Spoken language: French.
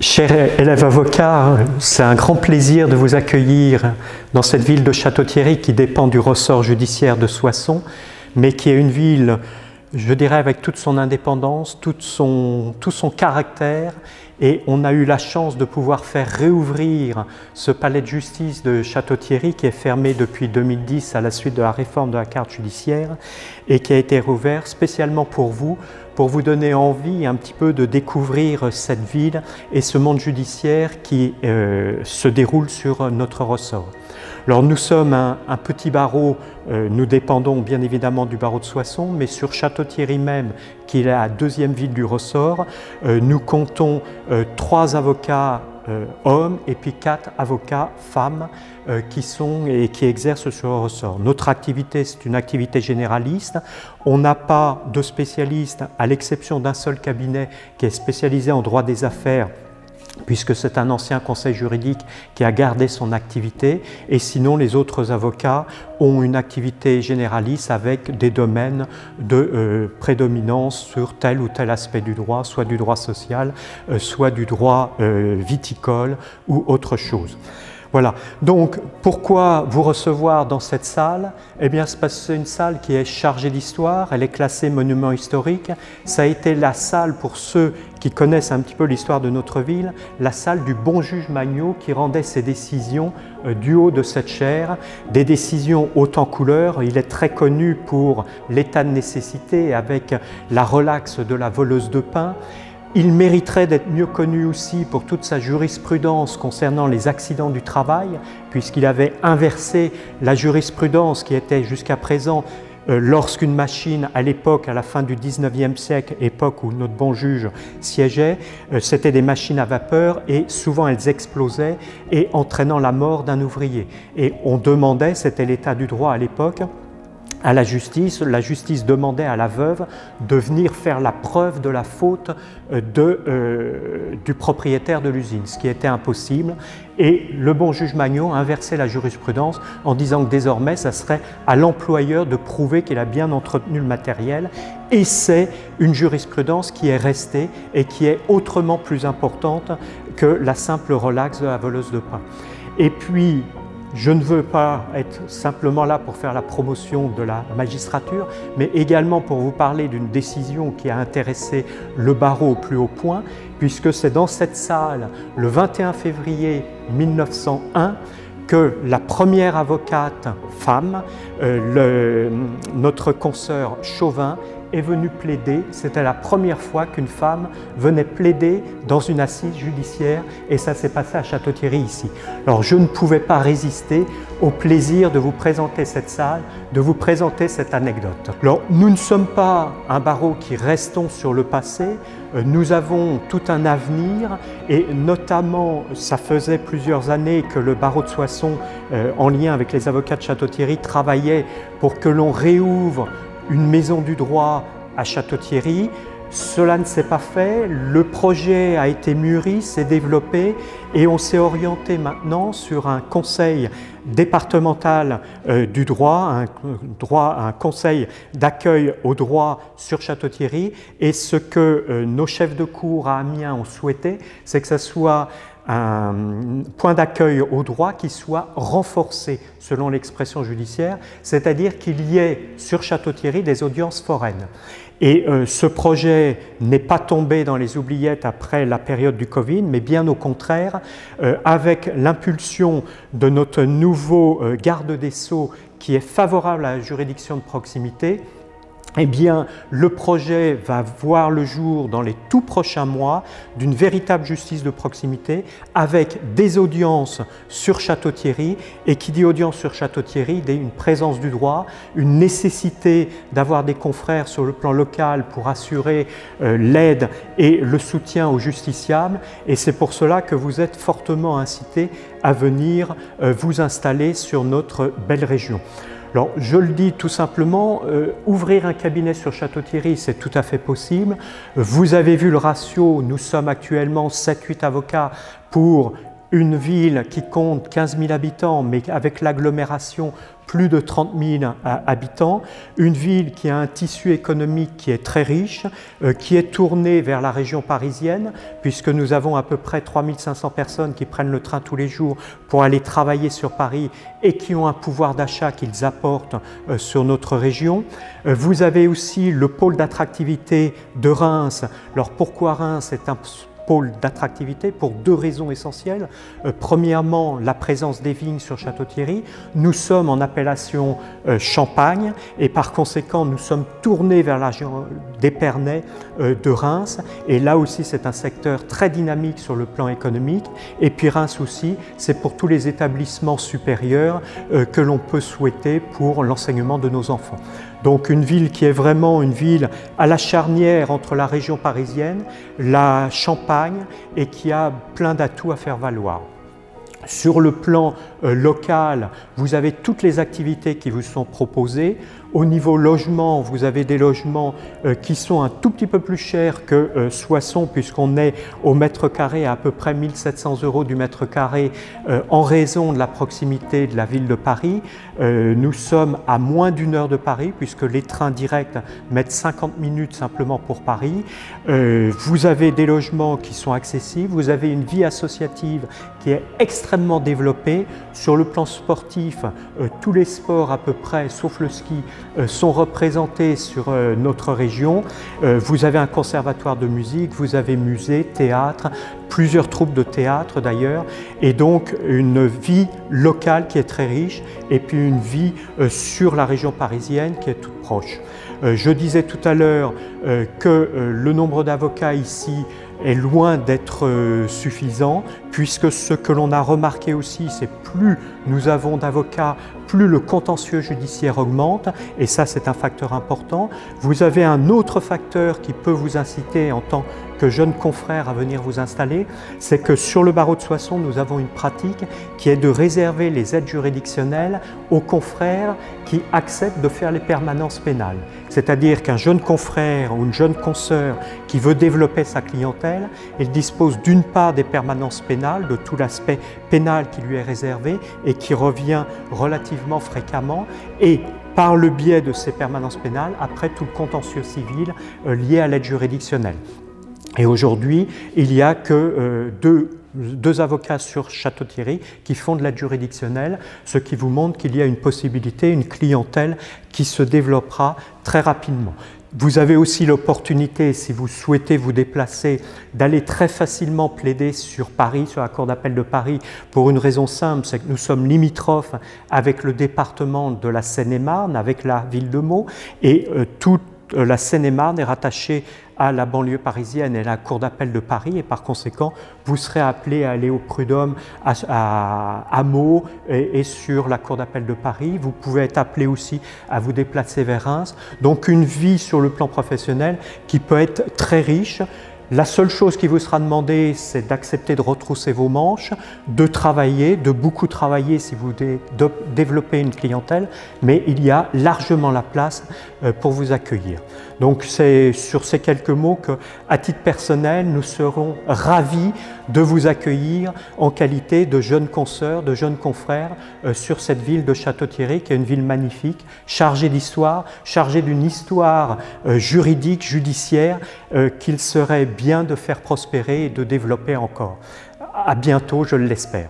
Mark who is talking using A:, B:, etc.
A: Chers élèves avocats, c'est un grand plaisir de vous accueillir dans cette ville de Château-Thierry qui dépend du ressort judiciaire de Soissons, mais qui est une ville, je dirais, avec toute son indépendance, tout son caractère. Et on a eu la chance de pouvoir faire réouvrir ce palais de justice de Château-Thierry qui est fermé depuis 2010 à la suite de la réforme de la carte judiciaire et qui a été rouvert spécialement pour vous donner envie un petit peu de découvrir cette ville et ce monde judiciaire qui se déroule sur notre ressort. Alors nous sommes un petit barreau, nous dépendons bien évidemment du barreau de Soissons, mais sur Château-Thierry même, qui est la deuxième ville du ressort, nous comptons 3 avocats hommes et puis 4 avocats femmes qui exercent sur le ressort. Notre activité, c'est une activité généraliste. On n'a pas de spécialistes, à l'exception d'un seul cabinet qui est spécialisé en droit des affaires, puisque c'est un ancien conseil juridique qui a gardé son activité, et sinon les autres avocats ont une activité généraliste avec des domaines de prédominance sur tel ou tel aspect du droit, soit du droit social, soit du droit viticole ou autre chose. Voilà. Donc, pourquoi vous recevoir dans cette salle? Eh bien, c'est parce que c'est une salle qui est chargée d'histoire, elle est classée monument historique. Ça a été la salle, pour ceux qui connaissent un petit peu l'histoire de notre ville, la salle du bon juge Magnaud qui rendait ses décisions du haut de cette chaire, des décisions hautes en couleur. Il est très connu pour l'état de nécessité avec la relaxe de la voleuse de pain. Il mériterait d'être mieux connu aussi pour toute sa jurisprudence concernant les accidents du travail, puisqu'il avait inversé la jurisprudence qui était jusqu'à présent lorsqu'une machine, à l'époque, à la fin du 19e siècle, époque où notre bon juge siégeait, c'était des machines à vapeur et souvent elles explosaient et entraînant la mort d'un ouvrier. Et on demandait, c'était l'état du droit à l'époque, à la justice demandait à la veuve de venir faire la preuve de la faute du propriétaire de l'usine, ce qui était impossible. Et le bon juge Magnaud a inversé la jurisprudence en disant que désormais, ça serait à l'employeur de prouver qu'il a bien entretenu le matériel. Et c'est une jurisprudence qui est restée et qui est autrement plus importante que la simple relaxe de la voleuse de pain. Et puis, je ne veux pas être simplement là pour faire la promotion de la magistrature, mais également pour vous parler d'une décision qui a intéressé le barreau au plus haut point, puisque c'est dans cette salle, le 21 février 1901, que la première avocate femme, notre consoeur Chauvin, est venue plaider. C'était la première fois qu'une femme venait plaider dans une assise judiciaire et ça s'est passé à Château-Thierry ici. Alors je ne pouvais pas résister au plaisir de vous présenter cette salle, de vous présenter cette anecdote. Alors nous ne sommes pas un barreau qui restons sur le passé, nous avons tout un avenir et notamment ça faisait plusieurs années que le barreau de Soissons en lien avec les avocats de Château-Thierry travaillait pour que l'on réouvre une maison du droit à Château-Thierry. Cela ne s'est pas fait, le projet a été mûri, s'est développé et on s'est orienté maintenant sur un conseil départemental du droit, un conseil d'accueil au droit sur Château-Thierry. Et ce que nos chefs de cour à Amiens ont souhaité, c'est que ce soit un point d'accueil au droit qui soit renforcé selon l'expression judiciaire, c'est-à-dire qu'il y ait sur Château-Thierry des audiences foraines. Et ce projet n'est pas tombé dans les oubliettes après la période du Covid, mais bien au contraire, avec l'impulsion de notre nouveau garde des Sceaux qui est favorable à la juridiction de proximité, eh bien, le projet va voir le jour dans les tout prochains mois d'une véritable justice de proximité avec des audiences sur Château-Thierry. Et qui dit audience sur Château-Thierry, dit une présence du droit, une nécessité d'avoir des confrères sur le plan local pour assurer l'aide et le soutien aux justiciables. Et c'est pour cela que vous êtes fortement incités à venir vous installer sur notre belle région. Alors, je le dis tout simplement, ouvrir un cabinet sur Château-Thierry, c'est tout à fait possible. Vous avez vu le ratio, nous sommes actuellement 7-8 avocats pour une ville qui compte 15 000 habitants, mais avec l'agglomération plus de 30 000 habitants, une ville qui a un tissu économique qui est très riche, qui est tournée vers la région parisienne, puisque nous avons à peu près 3 500 personnes qui prennent le train tous les jours pour aller travailler sur Paris et qui ont un pouvoir d'achat qu'ils apportent sur notre région. Vous avez aussi le pôle d'attractivité de Reims. Alors pourquoi Reims est un pôle d'attractivité? Pour deux raisons essentielles. Premièrement, la présence des vignes sur Château-Thierry. Nous sommes en appellation Champagne et par conséquent, nous sommes tournés vers la région d'Épernay de Reims. Et là aussi, c'est un secteur très dynamique sur le plan économique. Et puis Reims aussi, c'est pour tous les établissements supérieurs que l'on peut souhaiter pour l'enseignement de nos enfants. Donc une ville qui est vraiment une ville à la charnière entre la région parisienne, la Champagne et qui a plein d'atouts à faire valoir. Sur le plan local, vous avez toutes les activités qui vous sont proposées. Au niveau logement, vous avez des logements qui sont un tout petit peu plus chers que Soissons, puisqu'on est au mètre carré à peu près 1 700 € du mètre carré en raison de la proximité de la ville de Paris. Nous sommes à moins d'1 heure de Paris, puisque les trains directs mettent 50 minutes simplement pour Paris. Vous avez des logements qui sont accessibles, vous avez une vie associative qui est extrêmement développée. Sur le plan sportif, tous les sports à peu près, sauf le ski, sont représentés sur notre région. Vous avez un conservatoire de musique, vous avez musée, théâtre, plusieurs troupes de théâtre d'ailleurs, et donc une vie locale qui est très riche, et puis une vie sur la région parisienne qui est toute proche. Je disais tout à l'heure que le nombre d'avocats ici est loin d'être suffisant, puisque ce que l'on a remarqué aussi, c'est plus nous avons d'avocats, plus le contentieux judiciaire augmente, et ça c'est un facteur important. Vous avez un autre facteur qui peut vous inciter en tant que jeune confrère à venir vous installer, c'est que sur le barreau de Soissons, nous avons une pratique qui est de réserver les aides juridictionnelles aux confrères qui acceptent de faire les permanences pénales. C'est-à-dire qu'un jeune confrère ou une jeune consoeur qui veut développer sa clientèle, il dispose d'une part des permanences pénales, de tout l'aspect pénal qui lui est réservé et qui revient relativement fréquemment, et par le biais de ces permanences pénales, après tout le contentieux civil lié à l'aide juridictionnelle. Et aujourd'hui, il n'y a que deux avocats sur Château-Thierry qui font de l'aide juridictionnelle, ce qui vous montre qu'il y a une possibilité, une clientèle qui se développera très rapidement. Vous avez aussi l'opportunité, si vous souhaitez vous déplacer, d'aller très facilement plaider sur Paris, sur la Cour d'appel de Paris, pour une raison simple, c'est que nous sommes limitrophes avec le département de la Seine-et-Marne, avec la ville de Meaux, et toute la Seine-et-Marne est rattachée à la banlieue parisienne et à la Cour d'appel de Paris, et par conséquent, vous serez appelé à aller au prud'homme à Meaux et sur la Cour d'appel de Paris. Vous pouvez être appelé aussi à vous déplacer vers Reims. Donc une vie sur le plan professionnel qui peut être très riche. La seule chose qui vous sera demandée, c'est d'accepter de retrousser vos manches, de travailler, de beaucoup travailler si vous développez une clientèle, mais il y a largement la place pour vous accueillir. Donc c'est sur ces quelques mots qu'à titre personnel, nous serons ravis de vous accueillir en qualité de jeunes consoeurs, de jeunes confrères sur cette ville de Château-Thierry, qui est une ville magnifique, chargée d'histoire, chargée d'une histoire juridique, judiciaire, qu'il serait bien de faire prospérer et de développer encore. À bientôt, je l'espère.